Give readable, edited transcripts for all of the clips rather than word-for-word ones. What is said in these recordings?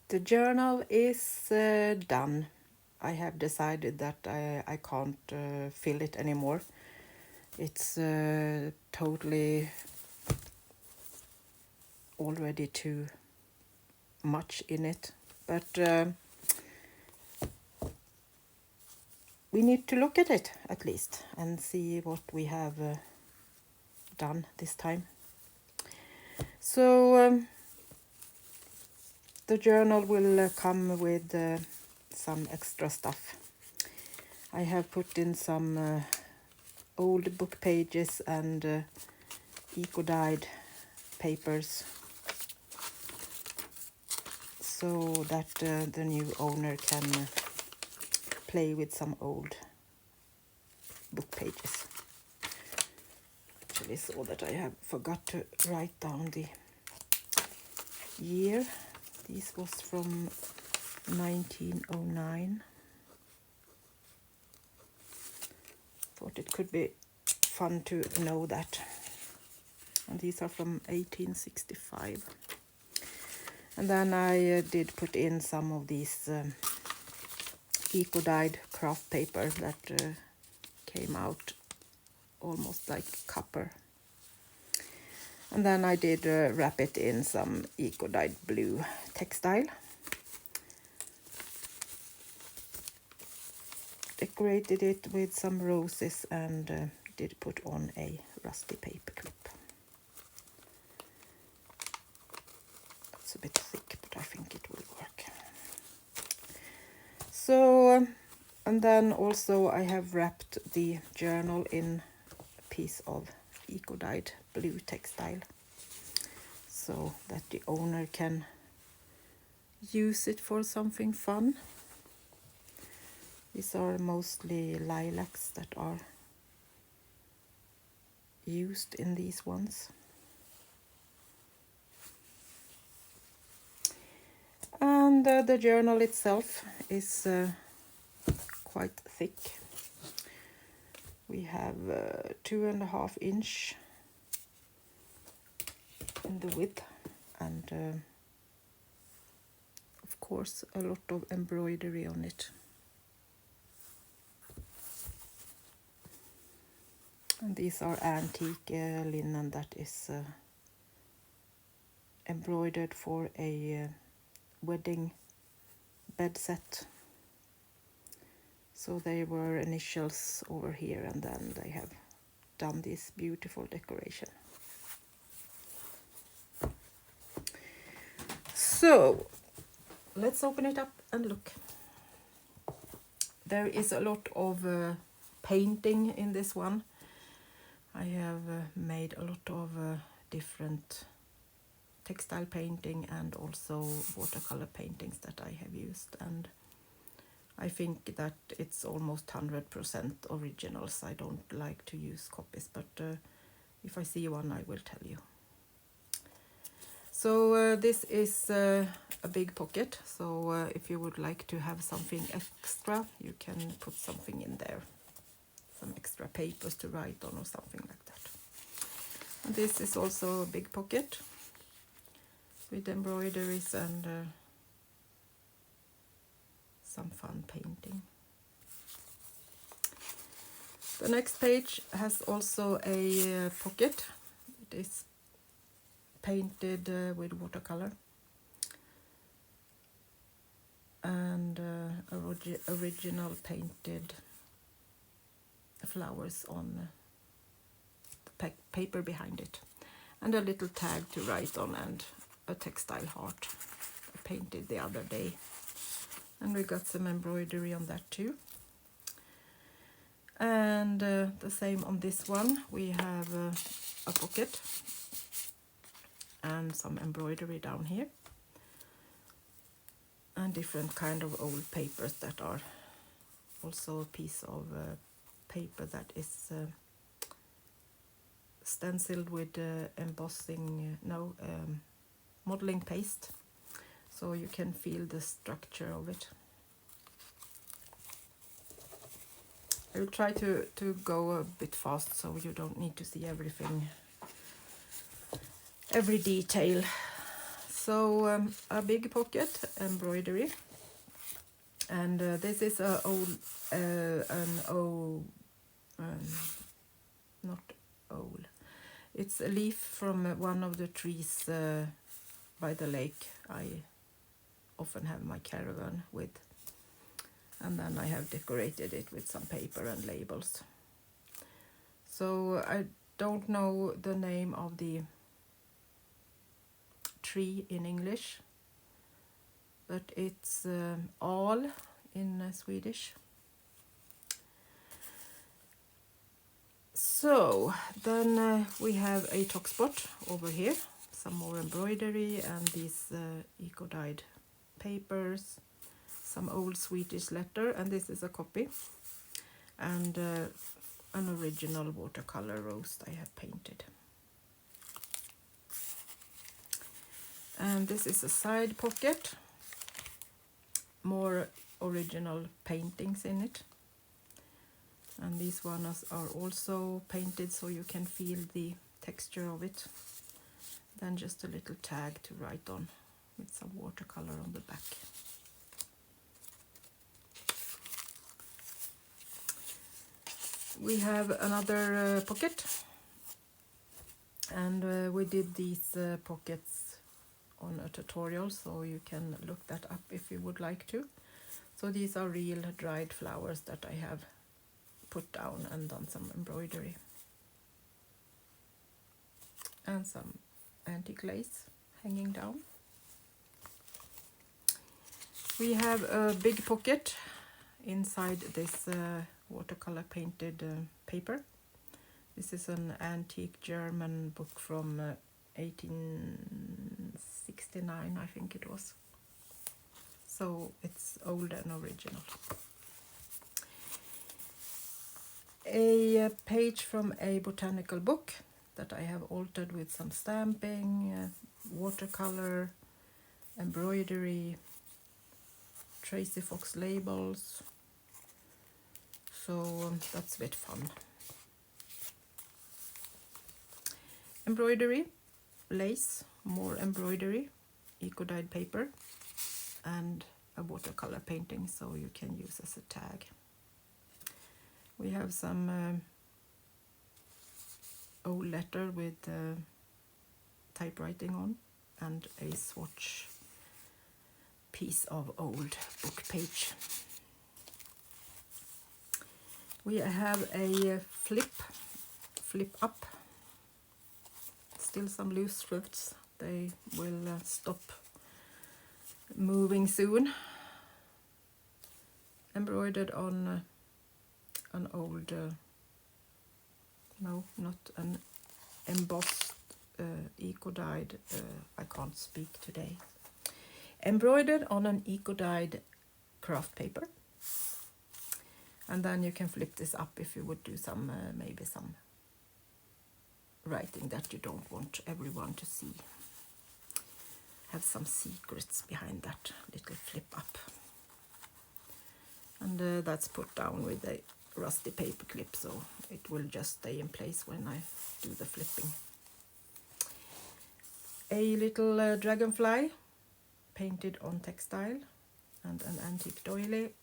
The journal is done. I have decided that I can't fill it anymore. It's totally already too much in it. But we need to look at it at least and see what we have done this time. So the journal will come with some extra stuff. I have put in some old book pages and eco-dyed papers so that the new owner can play with some old book pages. Actually saw that I have forgot to write down the year. This was from 1909. Thought it could be fun to know that. And these are from 1865. And then I did put in some of these eco-dyed craft paper that came out almost like copper. And then I did wrap it in some eco-dyed blue textile. Decorated it with some roses and did put on a rusty paper clip. It's a bit thick, but I think it will work. So, and then also I have wrapped the journal in a piece of eco-dyed blue textile so that the owner can use it for something fun. These are mostly lilacs that are used in these ones. And the journal itself is quite thick. We have 2.5 inch in the width and of course a lot of embroidery on it. And these are antique linen that is embroidered for a wedding bed set. So they were initials over here and then they have done this beautiful decoration. So let's open it up and look. There is a lot of painting in this one. I have made a lot of different textile painting and also watercolor paintings that I have used, and I think that it's almost 100% originals. I don't like to use copies, but if I see one I will tell you. So this is a big pocket, so if you would like to have something extra you can put something in there. Some extra papers to write on or something like that. And this is also a big pocket with embroideries and some fun painting. The next page has also a pocket. It is painted with watercolor and original painted flowers on the paper behind it, and a little tag to write on and a textile heart I painted the other day, and we got some embroidery on that too. And the same on this one, we have a pocket and some embroidery down here and different kind of old papers that are also a piece of paper that is stenciled with modeling paste, so you can feel the structure of it. I will try to go a bit fast so you don't need to see everything, every detail. Also a big pocket embroidery, and this is a not old. It's a leaf from one of the trees by the lake I often have my caravan with, and then I have decorated it with some paper and labels. So I don't know the name of the tree in English, but it's all in Swedish. So then we have a top spot over here, some more embroidery, and these eco-dyed papers, some old Swedish letter, and this is a copy, and an original watercolor rose I have painted. And this is a side pocket, more original paintings in it. And these ones are also painted so you can feel the texture of it. Then just a little tag to write on with some watercolor on the back. We have another pocket, and we did these pockets on a tutorial, so you can look that up if you would like to. So these are real dried flowers that I have put down and done some embroidery. And some antique lace hanging down. We have a big pocket inside this watercolor painted paper. This is an antique German book from 1869, I think it was. So it's old and original. A page from a botanical book that I have altered with some stamping, watercolor, embroidery, Tracy Fox labels. So that's a bit fun. Embroidery, lace, more embroidery, eco-dyed paper, and a watercolor painting, so you can use as a tag. We have some old letter with typewriting on, and a swatch piece of old book page. We have a flip up, still some loose thrifts. They will stop moving soon. Embroidered on an old, no, not an embossed, eco-dyed, I can't speak today. Embroidered on an eco-dyed craft paper. And then you can flip this up if you would do some, maybe some writing that you don't want everyone to see. Have some secrets behind that little flip up. And that's put down with a rusty paper clip, so it will just stay in place when I do the flipping. A little dragonfly painted on textile, and an antique doily,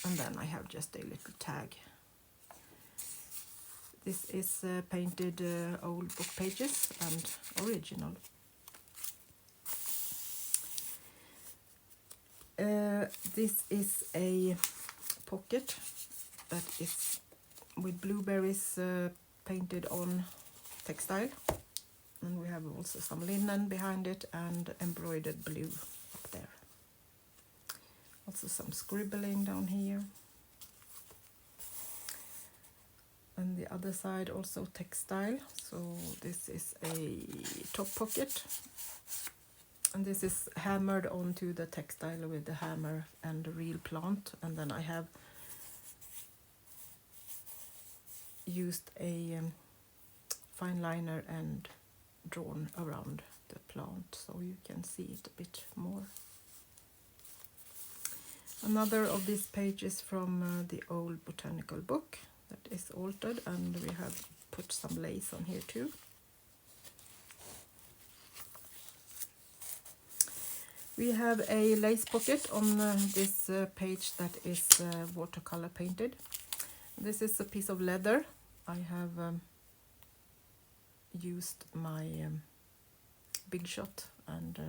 and then I have just a little tag. This is painted old book pages and original. This is a pocket that is with blueberries painted on textile, and we have also some linen behind it and embroidered blue up there. Also some scribbling down here. And the other side also textile. So this is a top pocket. And this is hammered onto the textile with the hammer and a real plant. And then I have used a fine liner and drawn around the plant so you can see it a bit more. Another of these pages from the old botanical book that is altered, and we have put some lace on here too. We have a lace pocket on this page that is watercolor painted. This is a piece of leather. I have used my Big Shot and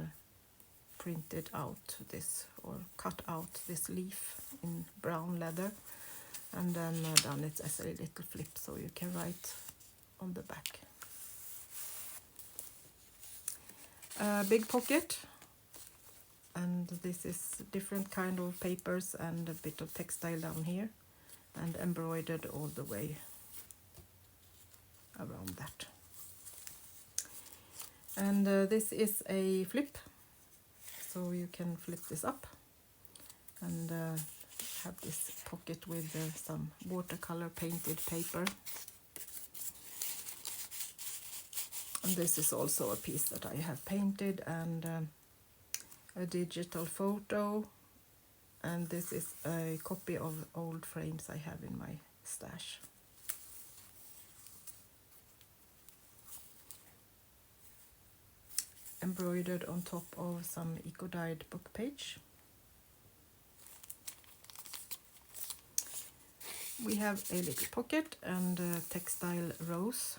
printed out this, or cut out this leaf in brown leather, and then done it as a little flip so you can write on the back. A big pocket, and this is different kind of papers and a bit of textile down here, and embroidered all the way around that. And this is a flip, so you can flip this up and have this pocket with some watercolor painted paper. And this is also a piece that I have painted, and a digital photo, and this is a copy of old frames I have in my stash. Embroidered on top of some eco-dyed book page. We have a little pocket and a textile rose.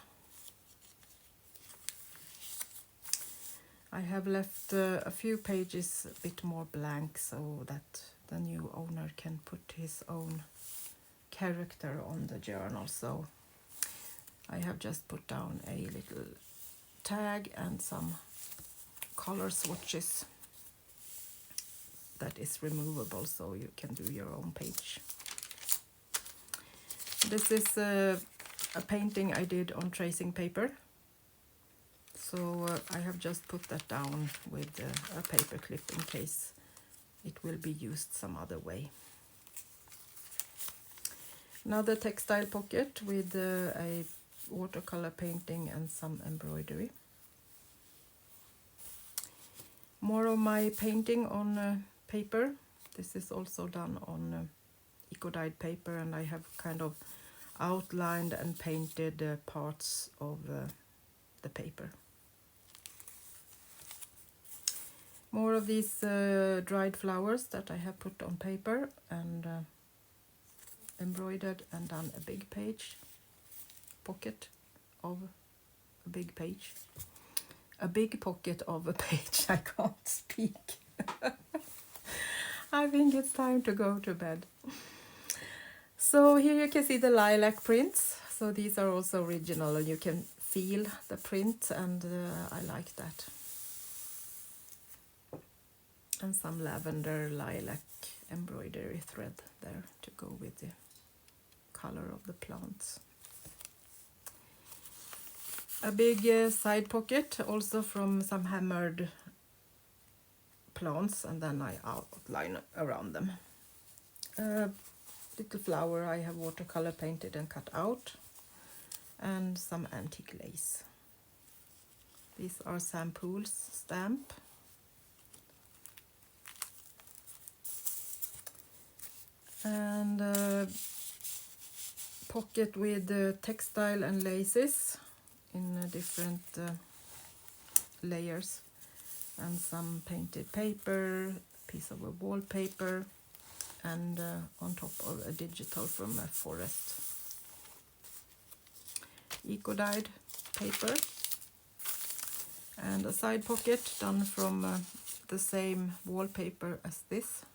I have left a few pages a bit more blank so that the new owner can put his own character on the journal. So I have just put down a little tag and some color swatches that is removable so you can do your own page. This is a painting I did on tracing paper. So I have just put that down with a paper clip in case it will be used some other way. Another textile pocket with a watercolor painting and some embroidery. More of my painting on paper. This is also done on eco-dyed paper, and I have kind of outlined and painted parts of the paper. More of these dried flowers that I have put on paper and embroidered and done a big page, pocket of a big page. A big pocket of a page, I can't speak. I think it's time to go to bed. So here you can see the lilac prints. So these are also original, and you can feel the print, and I like that. And some lavender lilac embroidery thread there to go with the color of the plants. A big side pocket also from some hammered plants, and then I outline around them. Little flower I have watercolor painted and cut out, and some antique lace. These are Sam Poole's stamp. And pocket with textile and laces in different layers, and some painted paper, piece of a wallpaper, and on top of a digital from a forest. Eco-dyed paper, and a side pocket done from the same wallpaper as this,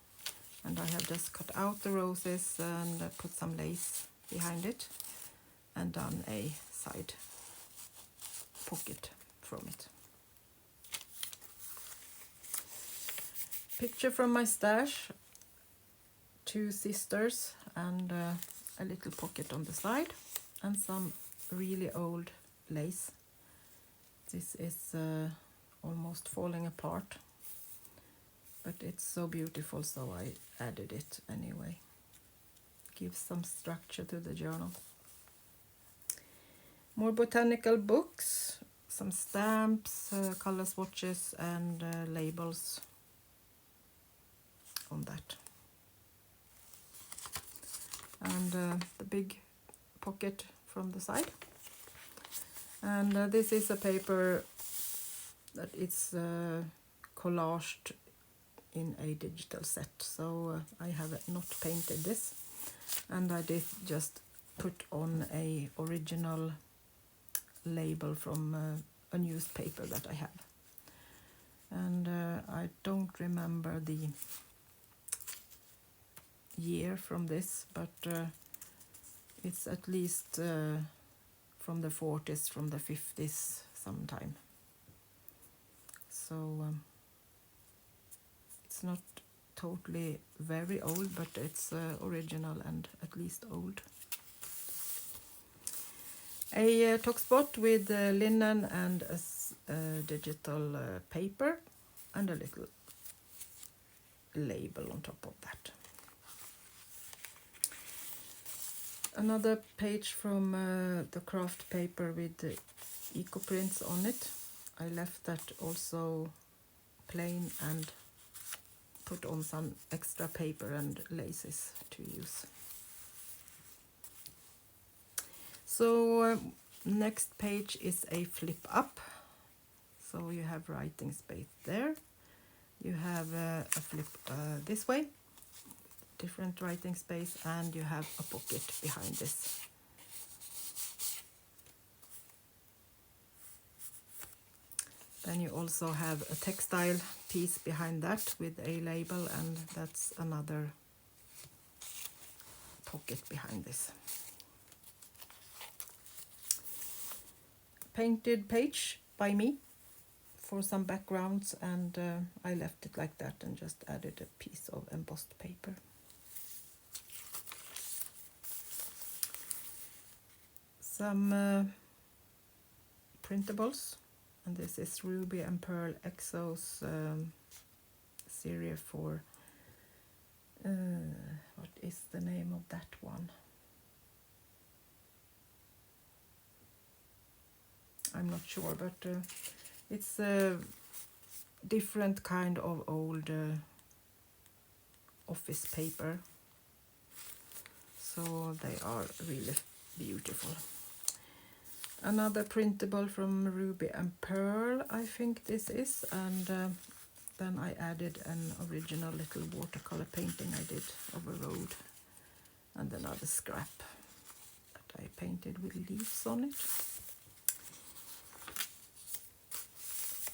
and I have just cut out the roses and put some lace behind it and done a side pocket from it. Picture from my stash, 2 sisters and a little pocket on the side, and some really old lace. This is almost falling apart, but it's so beautiful, so I added it anyway. Gives some structure to the journal. More botanical books, some stamps, color swatches, and labels on that. And the big pocket from the side. And this is a paper that it's collaged in a digital set. So I have not painted this, and I did just put on a original label from a newspaper that I have. And I don't remember the year from this, but it's at least from the 40s, from the 50s sometime. So it's not totally very old, but it's original and at least old. A talk spot with linen and a digital paper and a little label on top of that. Another page from the craft paper with the eco prints on it. I left that also plain and put on some extra paper and laces to use. So next page is a flip up. So you have writing space there. You have a flip this way, different writing space, and you have a pocket behind this. Then you also have a textile piece behind that with a label, and that's another pocket behind this. Painted page by me for some backgrounds, and I left it like that and just added a piece of embossed paper. Some printables, and this is Ruby and Pearl Exos series for what is the name of that one? I'm not sure, but it's a different kind of old office paper, so they are really beautiful. Another printable from Ruby and Pearl, I think this is, and then I added an original little watercolor painting I did of a road, and another scrap that I painted with leaves on it.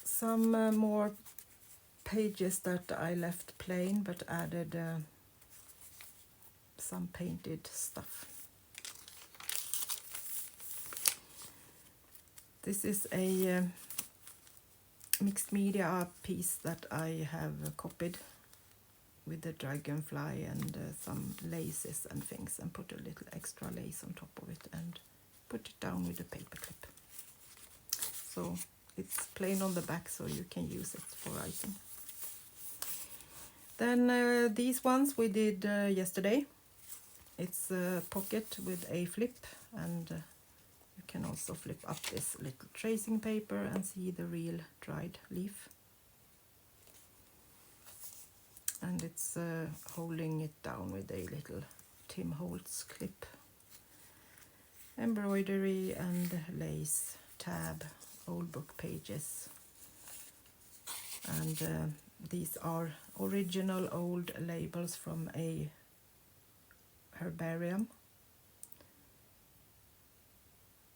Some more pages that I left plain but added some painted stuff. This is a mixed media piece that I have copied with the dragonfly and some laces and things, and put a little extra lace on top of it and put it down with a paper clip. So it's plain on the back, so you can use it for writing. Then these ones we did yesterday. It's a pocket with a flip, and you can also flip up this little tracing paper and see the real dried leaf. And it's holding it down with a little Tim Holtz clip. Embroidery and lace, tab, old book pages, and these are original old labels from a herbarium,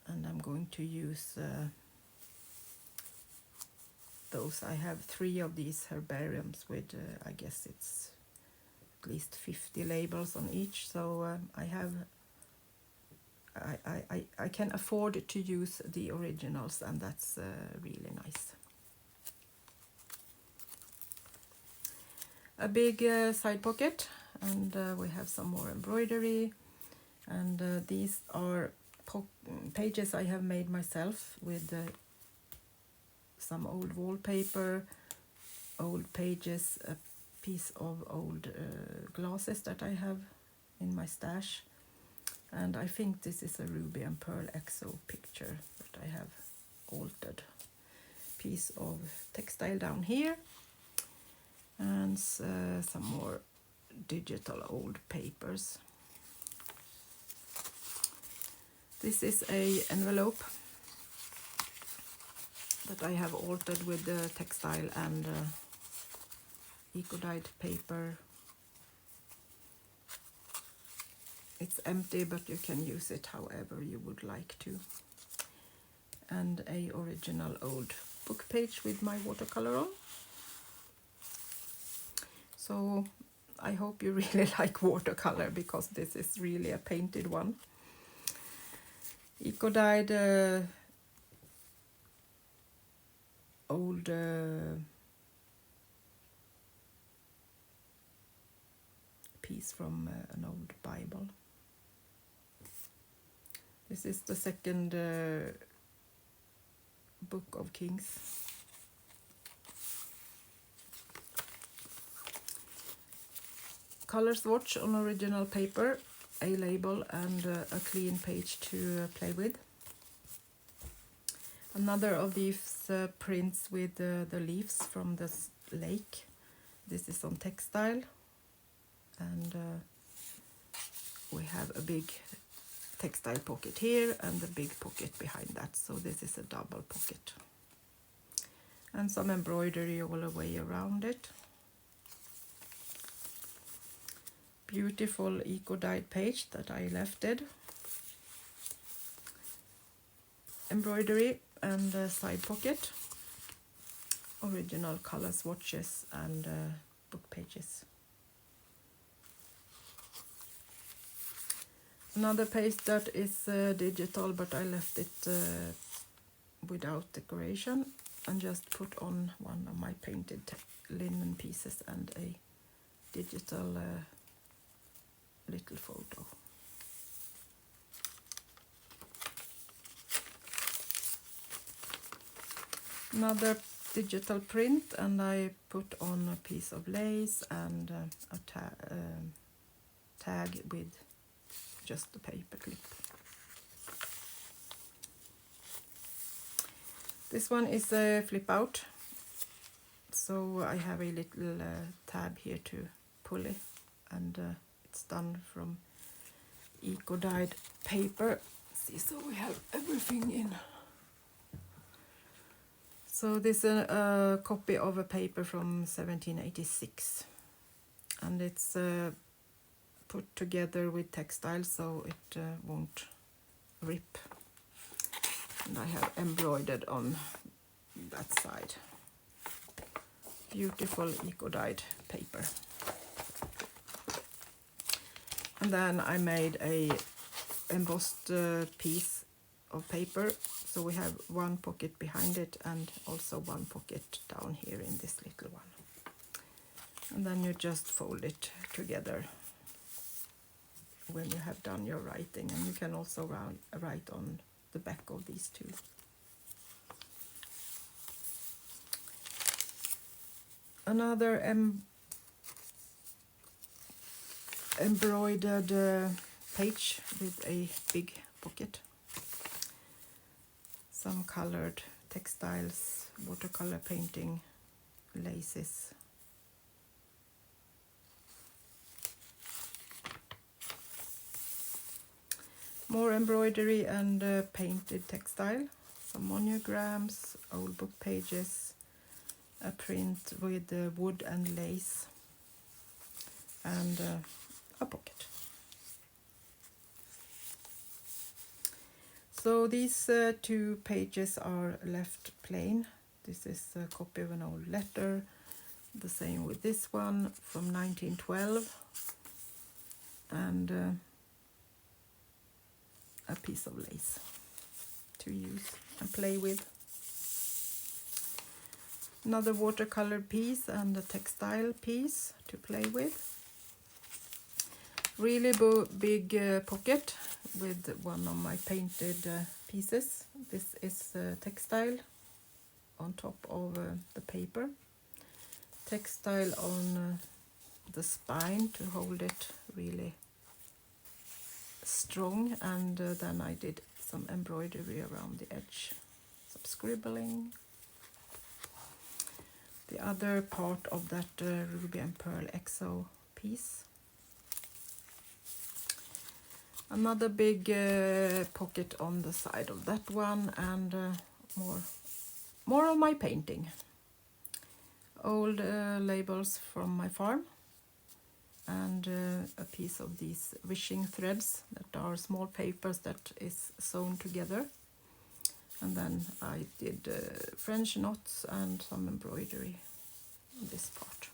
and I'm going to use those. I have 3 of these herbariums with I guess it's at least 50 labels on each, so I can afford to use the originals, and that's really nice. A big side pocket, and we have some more embroidery, and these are pages I have made myself with some old wallpaper, old pages, a piece of old glasses that I have in my stash. And I think this is a Ruby and Pearl Exo picture that I have altered. Piece of textile down here, and some more digital old papers. This is a envelope that I have altered with the textile and eco-dyed paper. It's empty, but you can use it however you would like to. And a original old book page with my watercolor on. So I hope you really like watercolor, because this is really a painted one. Eco-dyed old piece from an old Bible. This is the second Book of Kings. Color swatch on original paper, a label and a clean page to play with. Another of these prints with the leaves from the lake. This is on textile, and we have a big textile pocket here and a big pocket behind that, so this is a double pocket. And some embroidery all the way around it. Beautiful eco-dyed page that I lefted. Embroidery and a side pocket. Original color swatches and book pages. Another page that is digital, but I left it without decoration and just put on one of my painted linen pieces and a digital little photo. Another digital print, and I put on a piece of lace and a tag with just the paper clip. This one is a flip out, so I have a little tab here to pull it, and it's done from eco-dyed paper. See, so we have everything in. So this is a copy of a paper from 1786, and it's put together with textile so it won't rip. And I have embroidered on that side. Beautiful eco-dyed paper. And then I made a embossed piece of paper, so we have one pocket behind it and also one pocket down here in this little one. And then you just fold it together when you have done your writing, and you can also write on the back of these two. Another embroidered page with a big pocket. Some colored textiles, watercolor painting, laces. More embroidery and painted textile, some monograms, old book pages, a print with wood and lace, and a pocket. So these two pages are left plain. This is a copy of an old letter, the same with this one from 1912, and a piece of lace to use and play with. Another watercolor piece and a textile piece to play with. Really big pocket with one of my painted pieces. This is textile on top of the paper. Textile on the spine to hold it really strong, and then I did some embroidery around the edge, some scribbling. The other part of that ruby and pearl exo piece. Another big pocket on the side of that one, and more of my painting. old labels from my farm, and a piece of these wishing threads that are small papers that is sewn together. And then I did French knots and some embroidery on this part.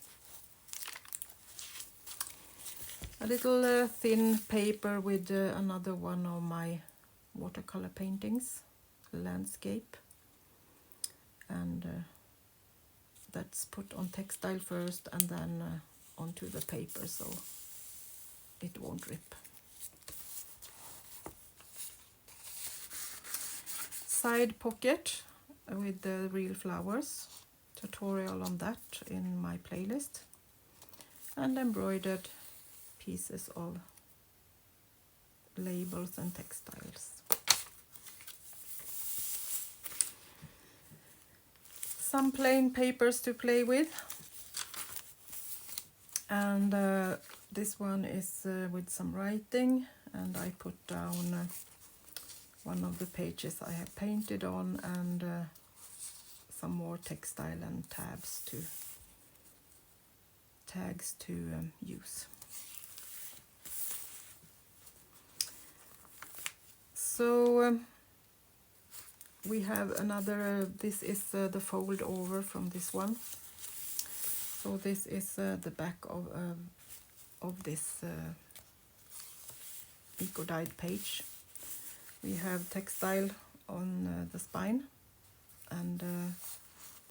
A little thin paper with another one of my watercolor paintings, landscape, and that's put on textile first and then onto the paper so it won't rip. Side pocket with the real flowers, tutorial on that in my playlist, and embroidered pieces of labels and textiles. Some plain papers to play with, and this one is with some writing, and I put down one of the pages I have painted on, and some more textile and tags to use. So we have another, this is the fold over from this one. So this is the back of this eco-dyed page. We have textile on the spine, and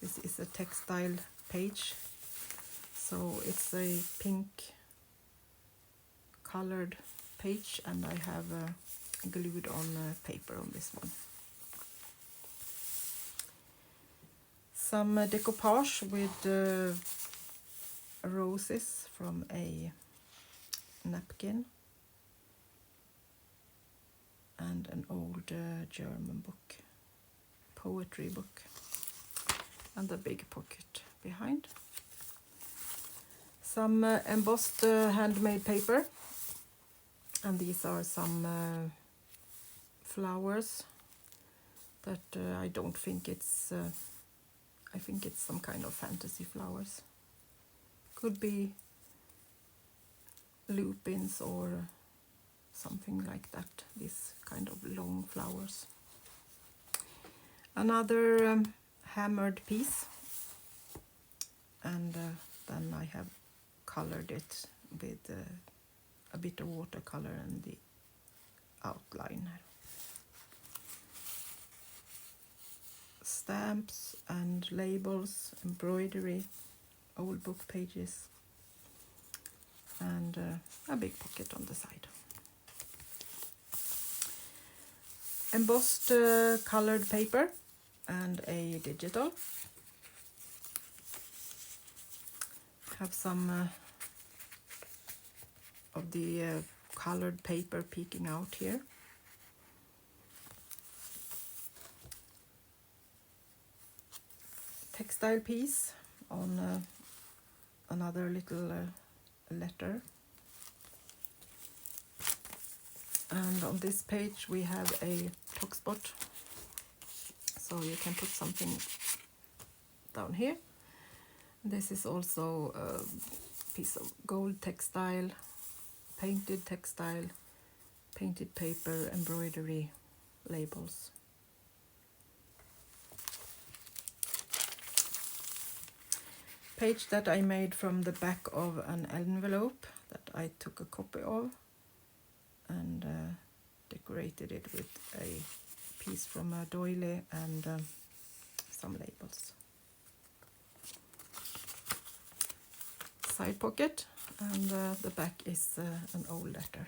this is a textile page. So it's a pink colored page, and I have glued on paper on this one. Some decoupage with roses from a napkin, and an old German book, poetry book, and the big pocket behind. Some embossed handmade paper, and these are some flowers that I don't think it's, I think it's some kind of fantasy flowers. Could be lupins or something like that, these kind of long flowers. Another hammered piece, and then I have colored it with a bit of watercolor and the outline. Stamps and labels, embroidery, old book pages, and a big pocket on the side. Embossed colored paper and a digital. Have some of the colored paper peeking out here. Textile piece on another little letter. And on this page we have a top spot, so you can put something down here. This is also a piece of gold textile, painted paper, embroidery, labels. Page that I made from the back of an envelope that I took a copy of and decorated it with a piece from a doily and some labels. Side pocket, and the back is an old letter.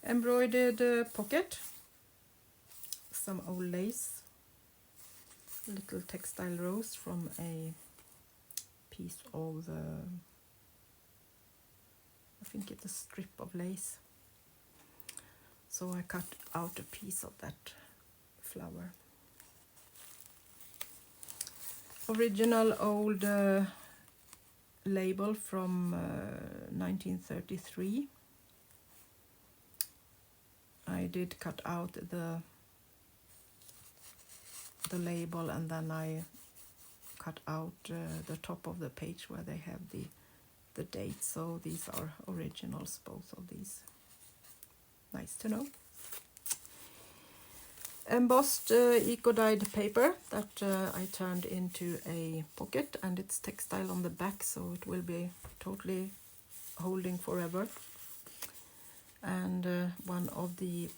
Embroidered pocket, some old lace, little textile rose from a piece of I think it's a strip of lace. So I cut out a piece of that flower. Original old label from 1933. I did cut out the the label, and then I cut out the top of the page where they have the date. So these are originals, both of these. Nice to know. Embossed eco-dyed paper that I turned into a pocket, and it's textile on the back, so it will be totally holding forever. And one of the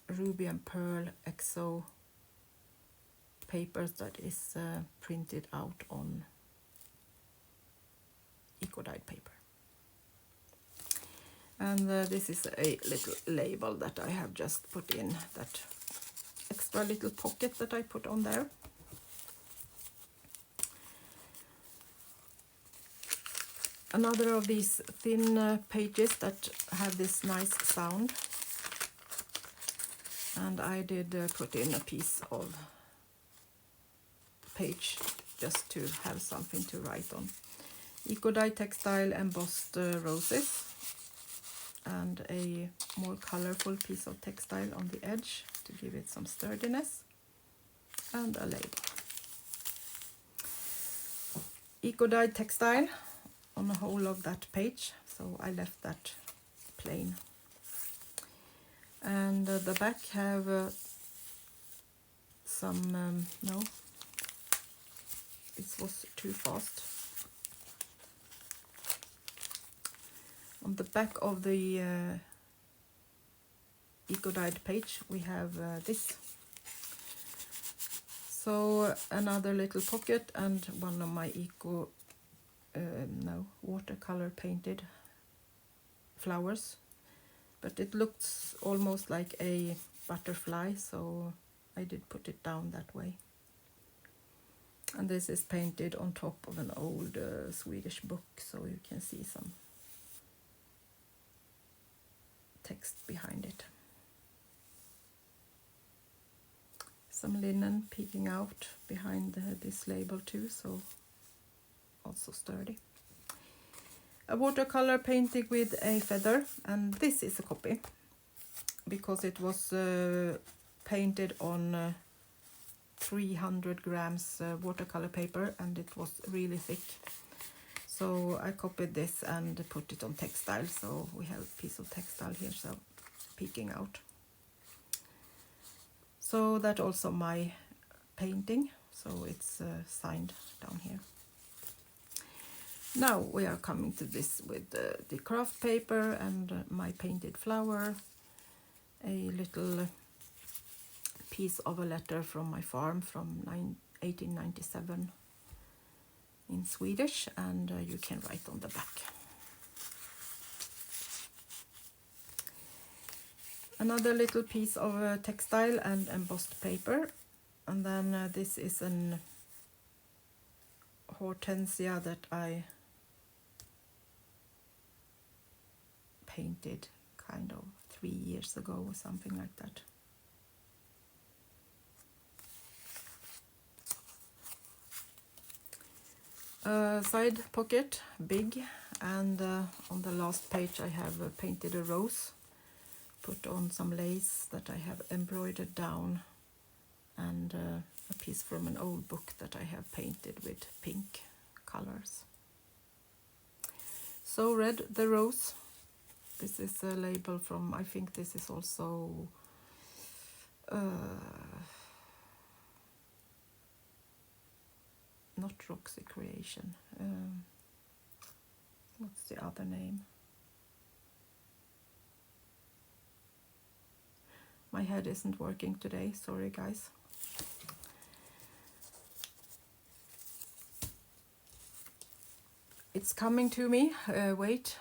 Ruby and Pearl Exo papers that is printed out on eco-dyed paper. And this is a little label that I have just put in, that extra little pocket that I put on there. Another of these thin pages that have this nice sound, and I did put in a piece of page just to have something to write on. Eco-dyed textile embossed roses, and a more colorful piece of textile on the edge to give it some sturdiness, and a label. Eco-dyed textile on the whole of that page, so I left that plain. And the back have some, no, this was too fast. On the back of the eco-dyed page we have this. So another little pocket and one of my watercolor painted flowers, but it looks almost like a butterfly, so I did put it down that way. And this is painted on top of an old Swedish book, so you can see some text behind it. Some linen peeking out behind this label too, so also sturdy. A watercolor painting with a feather, and this is a copy because it was painted on 300 grams watercolor paper, and it was really thick. So I copied this and put it on textile, so we have a piece of textile here, so peeking out. So that also my painting, so it's signed down here. Now we are coming to this with the craft paper and my painted flower, a little piece of a letter from my farm from 1897 in Swedish, and you can write on the back. Another little piece of textile and embossed paper, and then this is an hortensia that I painted kind of 3 years ago or something like that. Side pocket, big, and on the last page I have painted a rose, put on some lace that I have embroidered down, and a piece from an old book that I have painted with pink colors. So red, the rose. This is a label from, I think this is also not Roxy Creation. What's the other name? My head isn't working today, sorry guys. It's coming to me, wait.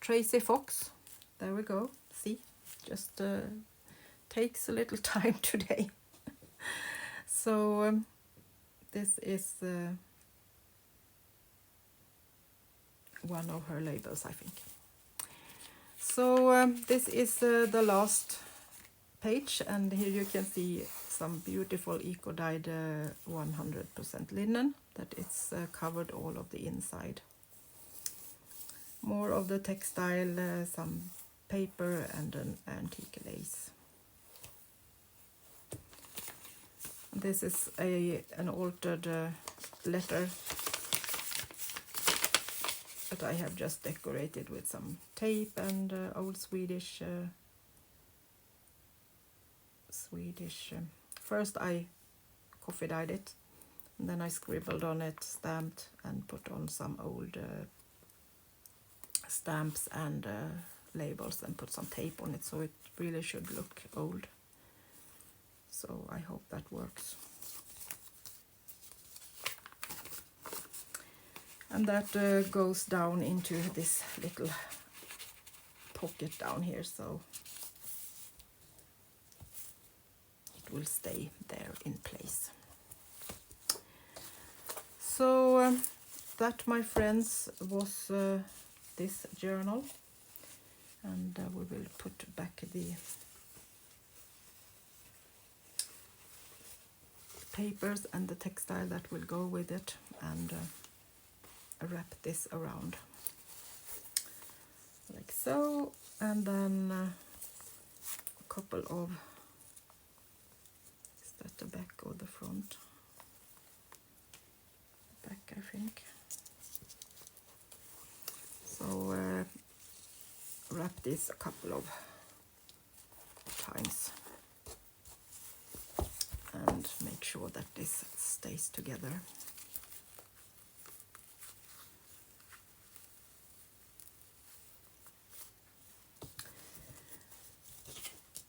Tracy Fox, there we go, see, just takes a little time today. So this is one of her labels, I think. So this is the last page, and here you can see some beautiful eco-dyed 100% linen that it's covered all of the inside. More of the textile, some paper and an antique lace. This is an altered letter that I have just decorated with some tape and old Swedish. First I coffee dyed it, and then I scribbled on it, stamped, and put on some old stamps and labels, and put some tape on it, so it really should look old. So I hope that works. And that goes down into this little pocket down here, so it will stay there in place. So that, my friends, was this journal, and we will put back the papers and the textile that will go with it, and wrap this around like so, and then a couple of, is that the back or the front? Back, I think. So wrap this a couple of times and make sure that this stays together.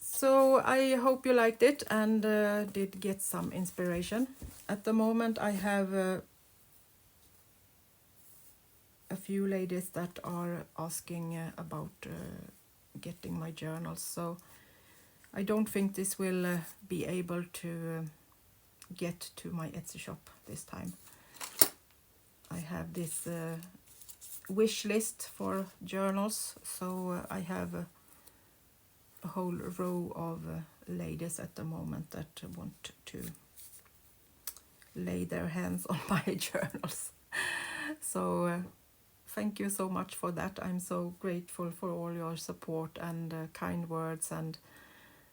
So I hope you liked it and did get some inspiration. At the moment I have a few ladies that are asking about getting my journals, so I don't think this will be able to get to my Etsy shop this time. I have this wish list for journals, so I have a whole row of ladies at the moment that want to lay their hands on my journals. So thank you so much for that. I'm so grateful for all your support and kind words, and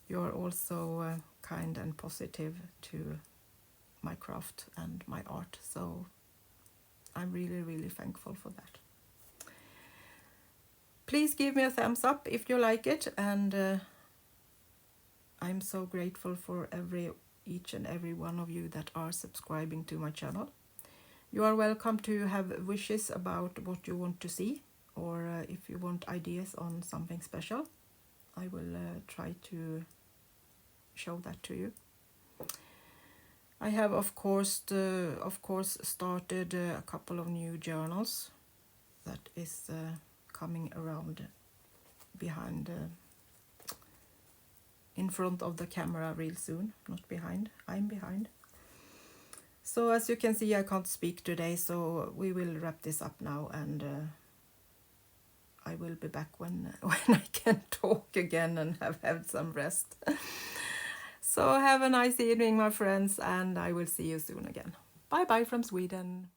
you're also kind and positive to my craft and my art, so I'm really thankful for that. Please give me a thumbs up if you like it, and I'm so grateful for each and every one of you that are subscribing to my channel. You are welcome to have wishes about what you want to see, or if you want ideas on something special, I will try to show that to you. I have of course started a couple of new journals that is coming around behind, in front of the camera real soon, not behind, I'm behind. So as you can see, I can't speak today, so we will wrap this up now, and I will be back when I can talk again and have had some rest. So have a nice evening, my friends, and I will see you soon again. Bye bye from Sweden.